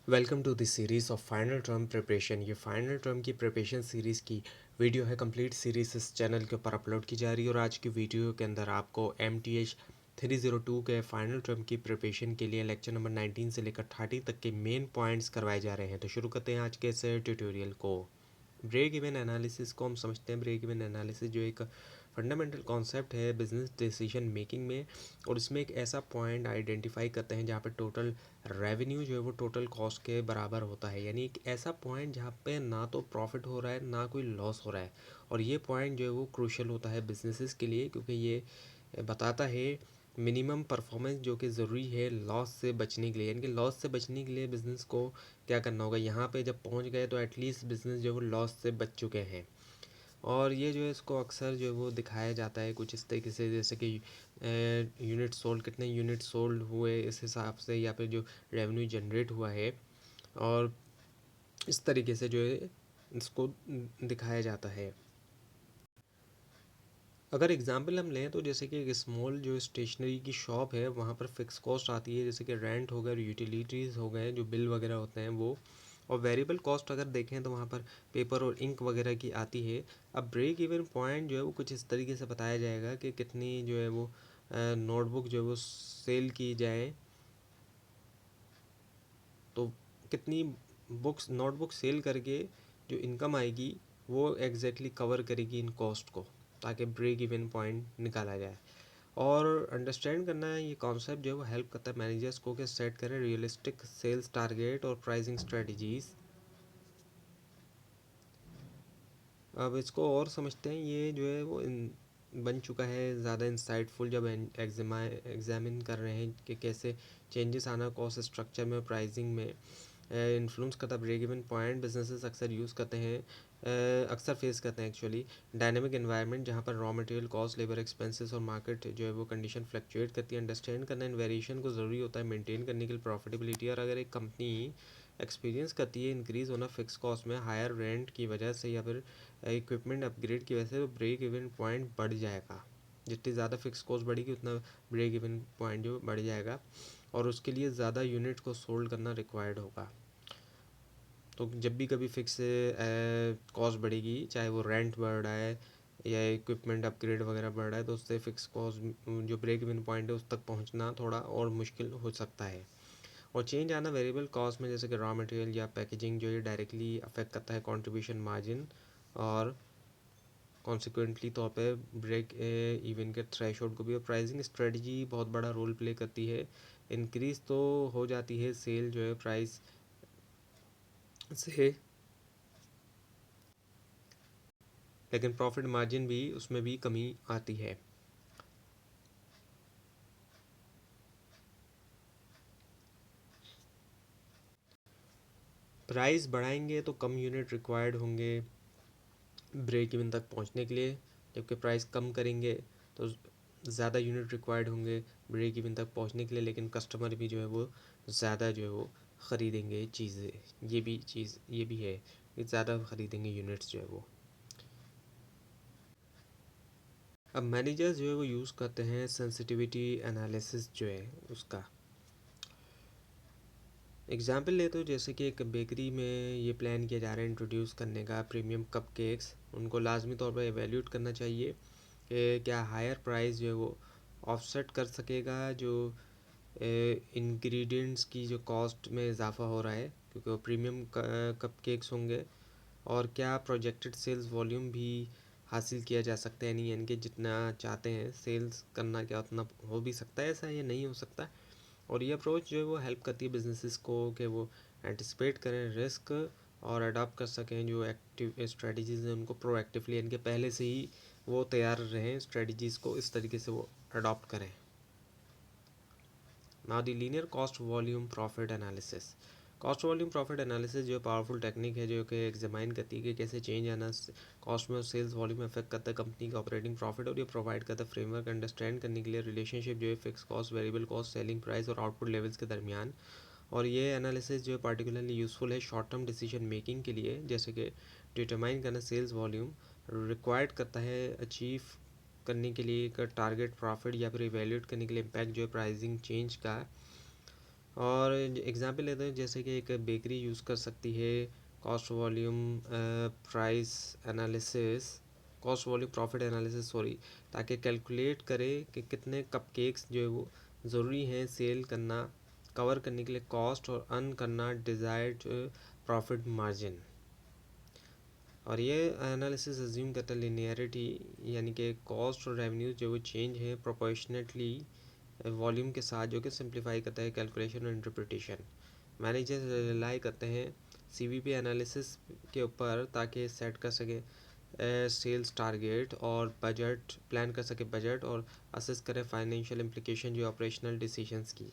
Welcome to this series of final term preparation. ये final term की preparation series की video है। Complete series इस चैनल के ऊपर अपलोड की जा रही है और आज की वीडियो के अंदर आपको MTH 302 के फाइनल टर्म की प्रिपरेशन के लिए लेक्चर नंबर 19 से लेकर 30 तक के मेन पॉइंट्स करवाए जा रहे हैं। तो शुरू करते हैं आज के इस ट्यूटोरियल को। ब्रेक इवन एनालिसिस को हम समझते हैं। ब्रेक इवन एनालिसिस जो एक फंडामेंटल कॉन्सेप्ट है बिजनेस डिसीजन मेकिंग में, और इसमें एक ऐसा पॉइंट आइडेंटिफाई करते हैं जहाँ पे टोटल रेवेन्यू जो है वो टोटल कॉस्ट के बराबर होता है। यानी एक ऐसा पॉइंट जहाँ पे ना तो प्रॉफिट हो रहा है ना कोई लॉस हो रहा है। और ये पॉइंट जो है वो क्रूशल होता है बिजनेसेस के लिए, क्योंकि ये बताता है मिनिमम परफॉर्मेंस जो कि ज़रूरी है लॉस से बचने के लिए। यानी कि लॉस से बचने के लिए बिज़नेस को क्या करना होगा। यहाँ पे जब पहुँच गए तो एटलीस्ट बिज़नेस जो है वो लॉस से बच चुके हैं। और ये जो है इसको अक्सर जो है वो दिखाया जाता है कुछ इस तरीके से, जैसे कि यूनिट सोल्ड, कितने यूनिट सोल्ड हुए इस हिसाब से, या फिर जो रेवेन्यू जनरेट हुआ है, और इस तरीके से जो है इसको दिखाया जाता है। अगर एग्जांपल हम लें तो जैसे कि एक स्मॉल जो स्टेशनरी की शॉप है, वहाँ पर फिक्स कॉस्ट आती है, जैसे कि रेंट हो गए, यूटिलिटीज़ हो गए, जो बिल वगैरह होते हैं वो। और वेरिएबल कॉस्ट अगर देखें तो वहाँ पर पेपर और इंक वगैरह की आती है। अब ब्रेक इवन पॉइंट जो है वो कुछ इस तरीके से बताया जाएगा कि कितनी जो है वो नोटबुक जो है वो सेल की जाए, तो कितनी बुक्स नोटबुक सेल करके जो इनकम आएगी वो एग्जैक्टली कवर करेगी इन कॉस्ट को, ताकि ब्रेक इवन पॉइंट निकाला जाए। और अंडरस्टैंड करना है ये कॉन्सेप्ट जो है वो हेल्प करता है मैनेजर्स को कि सेट करें रियलिस्टिक सेल्स टारगेट और प्राइसिंग स्ट्रेटजीज। अब इसको और समझते हैं। ये जो है वो बन चुका है ज़्यादा इंसाइटफुल जब एग्जामिन कर रहे हैं कि कैसे चेंजेस आना कॉस्ट स्ट्रक्चर में, प्राइसिंग में इन्फ्लुएंस करता। ब्रेक इवन पॉइंट बिजनेसेस अक्सर यूज़ करते हैं, अक्सर फेस करते हैं एक्चुअली डायनेमिक एनवायरनमेंट, जहाँ पर raw material cost, labour expenses और मार्केट जो है वो कंडीशन फ्लक्चुएट करती है। अंडरस्टैंड करना इन वेरिएशन को ज़रूरी होता है मेंटेन करने के लिए प्रॉफिटेबिलिटी। और अगर एक कंपनी एक्सपीरियंस करती है इंक्रीज़ होना फिक्स कॉस्ट में हायर रेंट की वजह से या फिर इक्विपमेंट अपग्रेड की वजह से, तो ब्रेक इवन पॉइंट बढ़ जाएगा। जितनी ज़्यादा फिक्स कॉस्ट बढ़ेगी उतना ब्रेक इवन पॉइंट जो बढ़ जाएगा, और उसके लिए ज़्यादा यूनिट को सोल्ड करना रिक्वायर्ड होगा। तो जब भी कभी फिक्स कॉस्ट बढ़ेगी, चाहे वो रेंट बढ़ रहा है या इक्विपमेंट अपग्रेड वगैरह बढ़ रहा है, तो उससे फिक्स कॉस्ट जो ब्रेक इवन पॉइंट है उस तक पहुंचना थोड़ा और मुश्किल हो सकता है। और चेंज आना वेरिएबल कॉस्ट में, जैसे कि रॉ मटेरियल या पैकेजिंग, जो ये डायरेक्टली अफेक्ट करता है कंट्रीब्यूशन मार्जिन, और कॉन्सिक्वेंटली तौर पे ब्रेक इवन के थ्रेशोल्ड को भी। और प्राइसिंग स्ट्रेटजी बहुत बड़ा रोल प्ले करती है। इंक्रीज तो हो जाती है सेल जो है प्राइस से, लेकिन प्रॉफिट मार्जिन भी उसमें भी कमी आती है। प्राइस बढ़ाएंगे तो कम यूनिट रिक्वायर्ड होंगे ब्रेक इवन तक पहुंचने के लिए, जबकि प्राइस कम करेंगे तो ज़्यादा यूनिट रिक्वायर्ड होंगे ब्रेक इवन तक पहुंचने के लिए, लेकिन कस्टमर भी जो है वो ज़्यादा जो है वो ख़रीदेंगे चीज़ें। ये भी है कि ज़्यादा ख़रीदेंगे यूनिट्स जो है वो। अब मैनेजर्स जो है वो यूज़ करते हैं सेंसिटिविटी एनालिसिस जो है उसका। एग्जाम्पल ले तो जैसे कि एक बेकरी में ये प्लान किया जा रहा है इंट्रोड्यूस करने का प्रीमियम कप केक्स, उनको लाजमी तौर पर एवेल्यूट करना चाहिए कि क्या हायर प्राइस जो है वो ऑफसेट कर सकेगा जो इंग्रेडिएंट्स की जो कॉस्ट में इजाफा हो रहा है, क्योंकि वो प्रीमियम कप केक्स होंगे। और क्या प्रोजेक्टेड सेल्स वॉल्यूम भी हासिल किया जा सकता है, नहीं यानी कि जितना चाहते हैं सेल्स करना क्या उतना हो भी सकता है, ऐसा ये नहीं हो सकता। और ये अप्रोच जो है वो हेल्प करती है बिजनेसेस को कि वो एंटिसिपेट करें रिस्क और अडाप्ट कर सकें जो एक्टिव स्ट्रेटजीज़ हैं उनको प्रोएक्टिवली, यानी कि पहले से ही वो तैयार रहें स्ट्रेटजीज़ को इस तरीके से वो अडॉप्ट करें। Now the linear cost volume profit analysis. Cost volume profit analysis जो पावरफुल टेक्निक है जो कि एग्जामाइन करती है कि कैसे चेंज आना कॉस्ट में और सेल्स वॉल्यूम अफेक्ट करता है कंपनी का ऑपरेटिंग प्रॉफिट, और ये प्रोवाइड करता है फ्रेमवर्क अंडरस्टैंड करने के लिए रिलेशनशिप जो है fix cost, variable cost, selling price और आउटपुट लेवल्स के दरमियान। और ये एनालिसिस जो है पार्टिकुलरली यूज़फुल है शॉर्ट टर्म डिसीजन मेकिंग के लिए, जैसे कि डिटरमाइन करना सेल्स वॉल्यूम रिक्वायर्ड करता है अचीव करने के लिए एक टारगेट प्रॉफिट, या फिर इवेल्यूएट करने के लिए इम्पैक्ट जो है प्राइसिंग चेंज का और एग्जांपल लेते हैं, जैसे कि एक बेकरी यूज़ कर सकती है cost volume price analysis, cost volume profit analysis sorry, ताकि कैलकुलेट करे कि कितने कपकेक्स जो है वो ज़रूरी हैं सेल करना, कवर करने के लिए कॉस्ट, और अर्न करना डिज़ायर्ड प्रॉफिट मार्जिन। और ये एनालिसिस अज्यूम करता है लिनियरिटी, यानी कि कॉस्ट और रेवेन्यू जो वो चेंज है प्रोपोर्शनेटली वॉल्यूम के साथ, जो कि सिंप्लीफाई करता है कैलकुलेशन और इंटरप्रिटेशन। मैनेजर्स रिलाई करते हैं सीवीपी एनालिसिस के ऊपर ताकि सेट कर सके सेल्स टारगेट और बजट, प्लान कर सके बजट, और असेस करे फाइनेंशियल इम्प्लीकेशन जो ऑपरेशनल डिसीजंस की।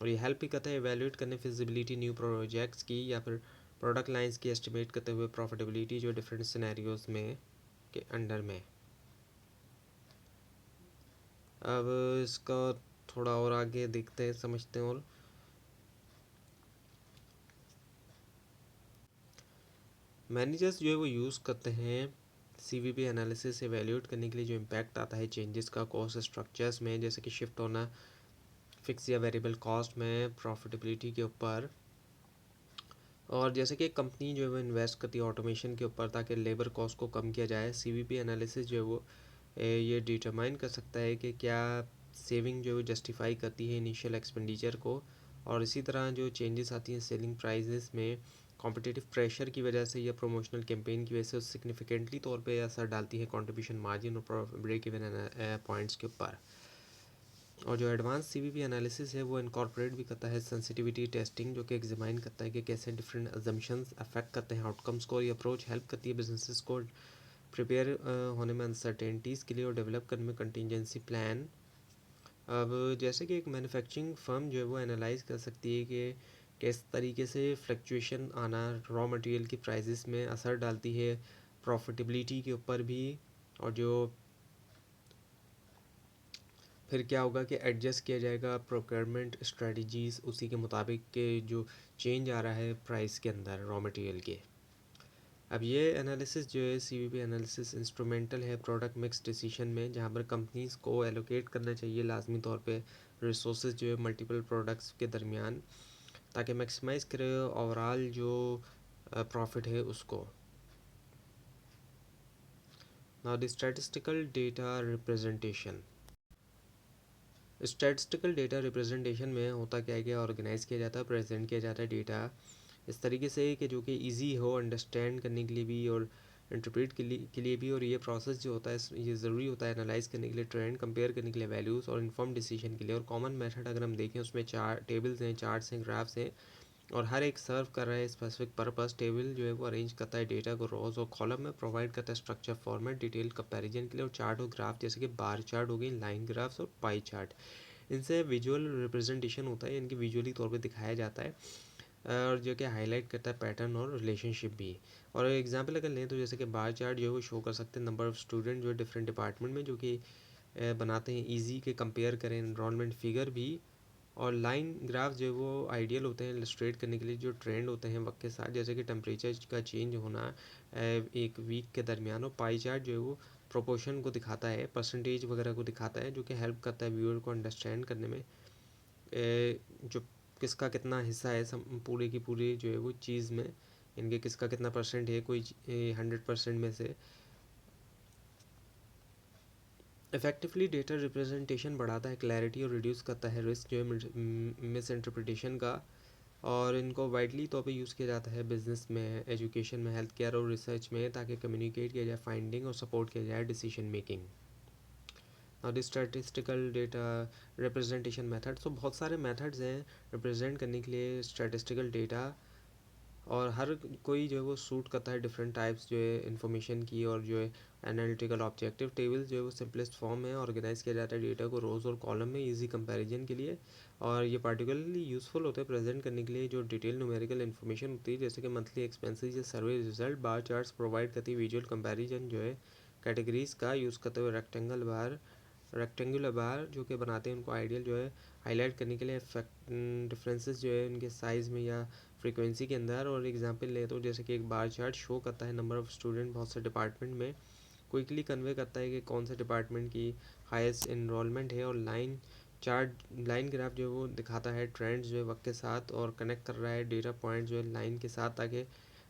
और ये हेल्प भी करता है एवेल्यूएट करने फिजिबिलिटी न्यू प्रोजेक्ट्स की, या फिर प्रोडक्ट लाइंस की एस्टिमेट करते हुए प्रॉफिटेबिलिटी जो डिफरेंट सिनेरियोज में के अंडर में। अब इसका थोड़ा और आगे देखते हैं, समझते हैं। और मैनेजर्स जो है वो यूज़ करते हैं सीवीपी एनालिसिस से वैल्यूएट करने के लिए जो इम्पैक्ट आता है चेंजेस का कॉस्ट स्ट्रक्चर्स में, जैसे कि शिफ्ट होना फिक्स या वेरिएबल कॉस्ट में प्रॉफिटेबिलिटी के ऊपर। और जैसे कि एक कंपनी जो है वो इन्वेस्ट करती है ऑटोमेशन के ऊपर ताकि लेबर कॉस्ट को कम किया जाए, सीवीपी एनालिसिस जो है वो ये डिटरमाइन कर सकता है कि क्या सेविंग जो है जस्टिफाई करती है इनिशियल एक्सपेंडिचर को। और इसी तरह जो चेंजेस आती हैं सेलिंग प्राइजेस में कॉम्पिटिटिव प्रेशर की वजह से या प्रमोशनल कैंपेन की वजह से सिग्निफिकेंटली तौर पे असर डालती है कंट्रीब्यूशन मार्जिन और ब्रेक इवन पॉइंट्स के ऊपर। और जो एडवांस सीवीपी एनालिसिस है वो इनकॉर्पोरेट भी करता है सेंसिटिविटी टेस्टिंग, जो कि एग्जामाइन करता है कि कैसे डिफरेंट अजम्पशंस अफेक्ट करते हैं आउटकम्स को। ये अप्रोच हेल्प करती है बिजनेसेस को प्रिपेयर होने में अनसर्टेनिटीज़ के लिए और डेवलप करने में कंटिजेंसी प्लान। अब जैसे कि एक मैन्युफैक्चरिंग फर्म जो है वो एनालाइज कर सकती है कि किस तरीके से फ्लक्चुएशन आना रॉ मटेरियल की प्राइसेस में असर डालती है प्रॉफिटेबिलिटी के ऊपर भी। और जो फिर क्या होगा कि एडजस्ट किया जाएगा प्रोक्योरमेंट स्ट्रेटजीज़ उसी के मुताबिक के जो चेंज आ रहा है प्राइस के अंदर रॉ मटेरियल के। अब ये एनालिसिस जो है सीवीपी एनालिसिस इंस्ट्रूमेंटल है प्रोडक्ट मिक्स डिसीजन में, जहाँ पर कंपनीज़ को एलोकेट करना चाहिए लाजमी तौर पे रिसोर्स जो है मल्टीपल प्रोडक्ट्स के दरमियान, ताकि मैक्सिमाइज़ करे ओवरऑल जो प्रॉफिट है उसको। Now the statistical data representation. Statistical data representation में होता क्या है कि ऑर्गेनाइज़ किया जाता है, प्रेजेंट किया जाता है डेटा इस तरीके से कि जो कि इजी हो अंडरस्टैंड करने के लिए भी और इंटरप्रेट के लिए भी। और ये प्रोसेस जो होता है ये ज़रूरी होता है एनालाइज करने के लिए, ट्रेंड कंपेयर करने के लिए, वैल्यूज़ और इन्फॉर्म डिसीजन के लिए। और कॉमन मेथड अगर हम देखें उसमें चार टेबल्स हैं, चार्ट्स हैं, ग्राफ्स हैं, और हर एक सर्व कर रहा है स्पेसिफिक पर्पस। टेबल जो है वो अरेंज करता है डेटा को रोज और कॉलम में, प्रोवाइड करता है स्ट्रक्चर फॉर्मेट डिटेल कंपैरिजन के लिए। और चार्ट और ग्राफ जैसे कि बार चार्ट हो गई, लाइन ग्राफ्स और पाई चार्ट, इनसे विजुअल रिप्रेजेंटेशन होता है, इनकी विजुअली तौर पे दिखाया जाता है। और जो कि हाईलाइट करता है पैटर्न और रिलेशनशिप भी। और एग्जांपल अगर लें तो जैसे कि बार चार्ट जो है वो शो कर सकते हैं नंबर ऑफ़ स्टूडेंट जो है डिफरेंट डिपार्टमेंट में, जो कि बनाते हैं ईजी के कंपेयर करें एनरोलमेंट फिगर भी। और लाइन ग्राफ जो है वो आइडियल होते हैं इलस्ट्रेट करने के लिए जो ट्रेंड होते हैं वक्त के साथ, जैसे कि टेम्परेचर का चेंज होना एक वीक के दरमियान। और पाई चार्ट जो है वो प्रोपोर्शन को दिखाता है, परसेंटेज वगैरह को दिखाता है, जो कि हेल्प करता है व्यूअर को अंडरस्टैंड करने में जो किसका कितना हिस्सा है पूरे की पूरी जो है वो चीज़ में, इनके किसका कितना परसेंट है कोई 100% में से। इफ़ेक्टिवली डेटा रिप्रेजेंटेशन बढ़ाता है क्लैरिटी और रिड्यूस करता है रिस्क जो है मिस इंटरप्रिटेशन का। और इनको वाइडली तौर पे यूज़ किया जाता है बिजनेस में, एजुकेशन में, हेल्थ केयर और रिसर्च में, ताकि कम्युनिकेट किया जाए फाइंडिंग और सपोर्ट किया जाए डिसीजन मेकिंग। और स्टैटिस्टिकल डेटा रिप्रेजेंटेशन मेथड, तो बहुत सारे मेथड्स हैं रिप्रेजेंट करने के लिए स्टैटिस्टिकल डेटा। और हर कोई जो है वो सूट करता है डिफरेंट टाइप्स जो है इन्फॉर्मेशन की। और जो है एनालिटिकल ऑब्जेक्टिव टेबल जो है वो सिंपलेस्ट फॉर्म है, ऑर्गेनाइज किया जाता है डेटा को रोज़ और कॉलम में इजी कंपैरिजन के लिए। और ये पार्टिकुलरली यूज़फुल होते हैं प्रेजेंट करने के लिए जो डिटेल न्यूमेरिकल इन्फॉर्मेशन होती है, जैसे कि मंथली एक्सपेंसेस या सर्वे रिजल्ट। बार चार्ट्स प्रोवाइड करती है विजुअल कंपैरिजन जो है कैटेगरीज का यूज़ करते हुए रेक्टेंगुलर बार जो कि बनाते हैं उनको आइडियल जो है हाईलाइट करने के लिए डिफरेंसेस जो है उनके साइज़ में या फ्रीक्वेंसी के अंदर। और एग्जांपल ले तो जैसे कि एक बार चार्ट शो करता है नंबर ऑफ़ स्टूडेंट बहुत से डिपार्टमेंट में, क्विकली कन्वे करता है कि कौन से डिपार्टमेंट की हाईएस्ट इनरोलमेंट है। और लाइन चार्ट लाइन ग्राफ जो है वो दिखाता है ट्रेंड्स जो है वक्त के साथ, और कनेक्ट कर रहा है डेटा पॉइंट जो है लाइन के साथ, ताकि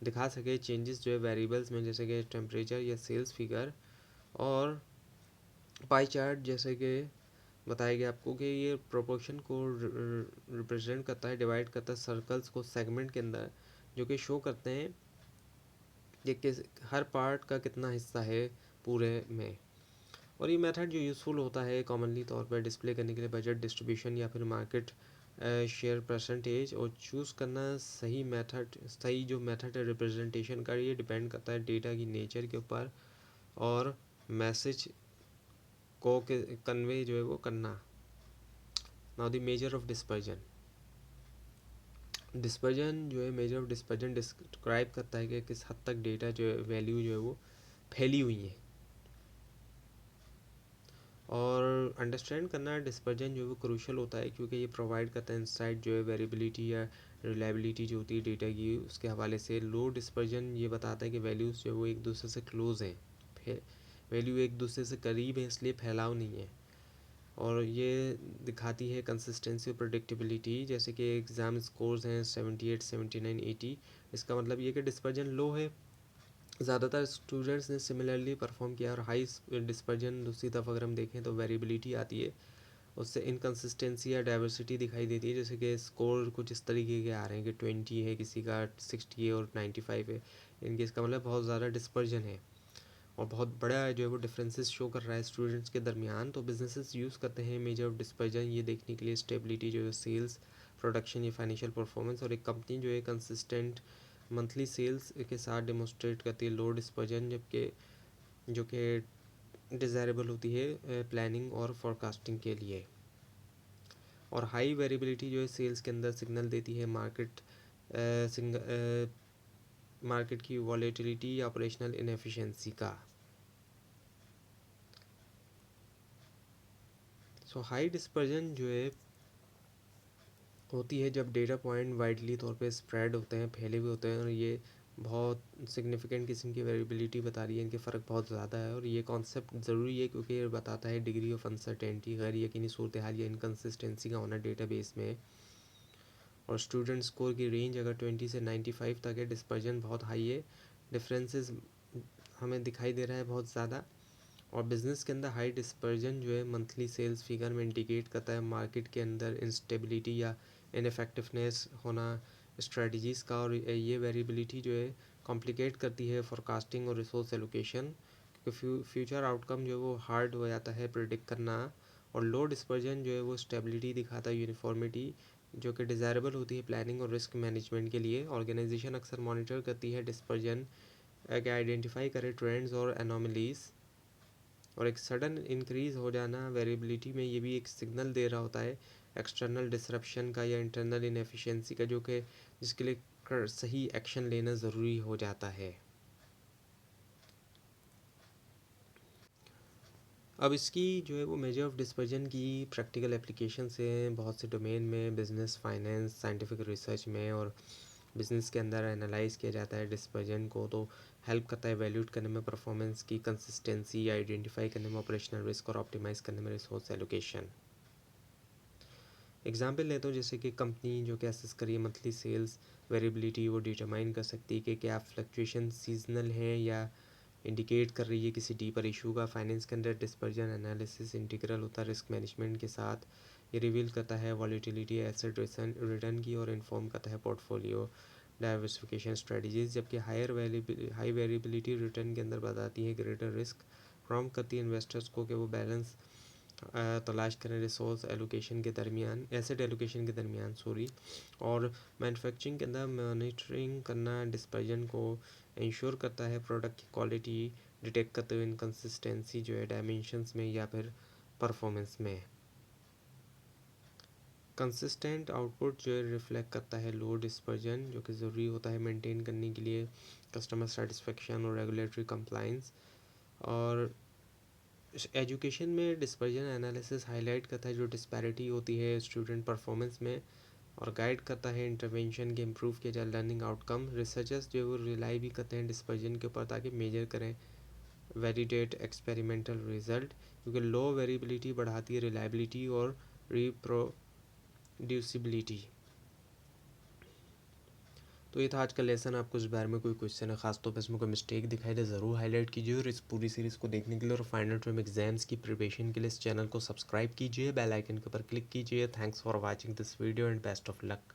दिखा सके चेंजेस जो है वेरिएबल्स में, जैसे कि टेम्परेचर या सेल्स फिगर। और पाई चार्ट जैसे कि बताया गया आपको कि ये प्रोपोर्शन को रिप्रेजेंट करता है, डिवाइड करता है सर्कल्स को सेगमेंट के अंदर, जो कि शो करते हैं कि किस हर पार्ट का कितना हिस्सा है पूरे में। और ये मेथड जो यूज़फुल होता है कॉमनली तौर पर डिस्प्ले करने के लिए बजट डिस्ट्रीब्यूशन या फिर मार्केट शेयर परसेंटेज, और चूज़ करना सही जो मेथड है रिप्रेजेंटेशन का, ये डिपेंड करता है डेटा की नेचर के ऊपर और मैसेज को कन्वे जो है वो करना। Now the measure of dispersion. Dispersion जो है मेजर ऑफ डिस्पर्जन डिस्क्राइब करता है कि किस हद तक डेटा जो है वैल्यू जो है वो फैली हुई है। और अंडरस्टैंड करना डिस्पर्जन जो है वो क्रूशल होता है, क्योंकि ये प्रोवाइड करता है इंसाइट जो है वेरिएबिलिटी या रिलायबिलिटी जो होती है डेटा की, उसके हवाले से। लो डिस्पर्जन ये बताता है कि वैल्यूज़ जो है वो एक दूसरे से क्लोज हैं, वैल्यू एक दूसरे से करीब है, इसलिए फैलाव नहीं है। और ये दिखाती है कंसिस्टेंसी और प्रोडिक्टिबिलिटी, जैसे कि एग्ज़ाम स्कोर्स हैं 78, 79, 80। इसका मतलब ये कि डिस्पर्जन लो है, ज़्यादातर स्टूडेंट्स ने सिमिलरली परफॉर्म किया। और हाई डिस्पर्जन दूसरी तरफ अगर हम देखें तो वेरिएबिलिटी आती है, उससे इनकन्सिस्टेंसी या डाइवर्सिटी दिखाई देती है, जैसे कि स्कोर कुछ इस तरीके के आ रहे हैं कि 20 है, किसी का 60 है और 95 है। इनके इसका मतलब बहुत ज़्यादा डिस्पर्जन है और बहुत बड़ा जो है वो डिफरेंसेस शो कर रहा है स्टूडेंट्स के दरमियान। तो बिजनेसेस यूज़ करते हैं मेजर ऑफ डिस्पर्जन ये देखने के लिए स्टेबिलिटी जो है सेल्स, प्रोडक्शन या फाइनेंशियल परफॉर्मेंस। और एक कंपनी जो है कंसिस्टेंट मंथली सेल्स के साथ डेमोस्ट्रेट करती है लो डिस्पर्जन, जबकि जो कि डिज़ायरेबल होती है प्लानिंग और फोरकास्टिंग के लिए। और हाई वेरिएबिलिटी जो है सेल्स के अंदर सिग्नल देती है मार्केट की वॉलेटिलिटी या ऑपरेशनल इनएफिशिएंसी का। सो हाई डिस्पर्जन जो है होती है जब डेटा पॉइंट वाइडली तौर पे स्प्रेड होते हैं, फैले हुए होते हैं, और ये बहुत सिग्निफिकेंट किस्म की वेरिएबिलिटी बता रही है, इनके फ़र्क बहुत ज़्यादा है। और ये कॉन्सेप्ट ज़रूरी है क्योंकि ये बताता है डिग्री ऑफ अनसर्टेनिटी, गैर यकीनी सूरत हाल या इनकन्सिस्टेंसी का होना डेटाबेस में। और स्टूडेंट स्कोर की रेंज अगर 20 से 95 तक है, डिस्पर्जन बहुत हाई है, डिफरेंसेस हमें दिखाई दे रहा है बहुत ज़्यादा। और बिज़नेस के अंदर हाई डिस्पर्जन जो है मंथली सेल्स फिगर में इंडिकेट करता है मार्केट के अंदर इंस्टेबिलिटी या इनफेक्टिवनेस होना स्ट्रेटजीज़ का। और ये वेरिएबिलिटी जो है कॉम्प्लिकेट करती है फोरकास्टिंग और रिसोर्स एलोकेशन, क्योंकि फ्यूचर आउटकम जो है वो हार्ड हो जाता है प्रिडिक्ट करना। और लो डिस्पर्जन जो है वो स्टेबिलिटी दिखाता है, यूनिफॉर्मिटी, जो कि डिज़ायरेबल होती है प्लानिंग और रिस्क मैनेजमेंट के लिए। ऑर्गेनाइजेशन अक्सर मॉनिटर करती है डिस्पर्जन कि आइडेंटिफाई करे ट्रेंड्स और एनोमलीज़। और एक सडन इंक्रीज़ हो जाना वेरिएबिलिटी में, ये भी एक सिग्नल दे रहा होता है एक्सटर्नल डिसरप्शन का या इंटरनल इनएफिशिएंसी का, जो कि जिसके लिए सही एक्शन लेना ज़रूरी हो जाता है। अब इसकी जो है वो मेजर ऑफ डिस्पर्जन की प्रैक्टिकल एप्लीकेशंस हैं बहुत से डोमेन में, बिज़नेस, फाइनेंस, साइंटिफिक रिसर्च में। और बिज़नेस के अंदर एनालाइज किया जाता है डिस्पर्जन को, तो हेल्प करता है वैल्यूट करने में परफॉर्मेंस की कंसिस्टेंसी, आइडेंटिफाई करने में ऑपरेशनल रिस्क और ऑप्टिमाइज़ करने में रिसोर्स एलोकेशन। एग्जाम्पल लेते हो जैसे कि कंपनी जो कि एसेस करिए मंथली सेल्स वेरिएबिलिटी, वो डिटरमाइन कर सकती है कि क्या फ्लक्चुएशन सीजनल है या इंडिकेट कर रही है किसी डीपर इशू का। फाइनेंस के अंदर डिस्पर्जन एनालिसिस इंटीग्रल होता है रिस्क मैनेजमेंट के साथ, ये रिवील करता है वॉलीटिलिटी एसेट रिटर्न की, और इन्फॉर्म करता है पोर्टफोलियो डाइवर्सिफिकेशन स्ट्रेटजीज। जबकि हाई वेरिएबिलिटी रिटर्न के अंदर बताती है ग्रेटर रिस्क, प्रॉम्प्ट करती है इन्वेस्टर्स को कि वो बैलेंस तलाश करें रिसोर्स एलोकेशन के दरमियान, एसेट एलोकेशन के दरमियान सॉरी। और मैन्युफैक्चरिंग के अंदर मॉनिटरिंग करना डिस्पर्जन को इंश्योर करता है प्रोडक्ट की क्वालिटी डिटेक्ट करते हुए इनकन्सिस्टेंसी जो है डायमेंशंस में या फिर परफॉर्मेंस में। कंसिस्टेंट आउटपुट जो है रिफ्लेक्ट करता है लो डिस्पर्जन, जो कि ज़रूरी होता है मेंटेन करने के लिए कस्टमर सेटिस्फेक्शन और रेगुलेटरी कंप्लाइंस। और एजुकेशन में डिस्पर्जन एनालिसिस हाईलाइट करता है जो डिस्पैरिटी होती है स्टूडेंट परफॉर्मेंस में, और गाइड करता है इंटरवेंशन के इम्प्रूव किया जाए लर्निंग आउटकम। रिसर्चर्स जो है वो रिलाई भी करते हैं डिस्पर्जन के ऊपर ताकि मेजर करें वैलिडेट एक्सपेरिमेंटल रिजल्ट, क्योंकि लो वेरिएबिलिटी बढ़ाती है रिलायबिलिटी और रिप्रोड्यूसिबिलिटी। तो ये था आज का लेसन। आपको इस बारे में कोई क्वेश्चन है, खासतौर पर इसमें कोई मिस्टेक दिखाई दे ज़रूर हाईलाइट कीजिए। और इस पूरी सीरीज़ को देखने के लिए और फाइनल टर्म एग्जाम्स की प्रिपरेशन के लिए इस चैनल को सब्सक्राइब कीजिए, बेल आइकन के ऊपर क्लिक कीजिए। Thanks for watching this video and best of luck.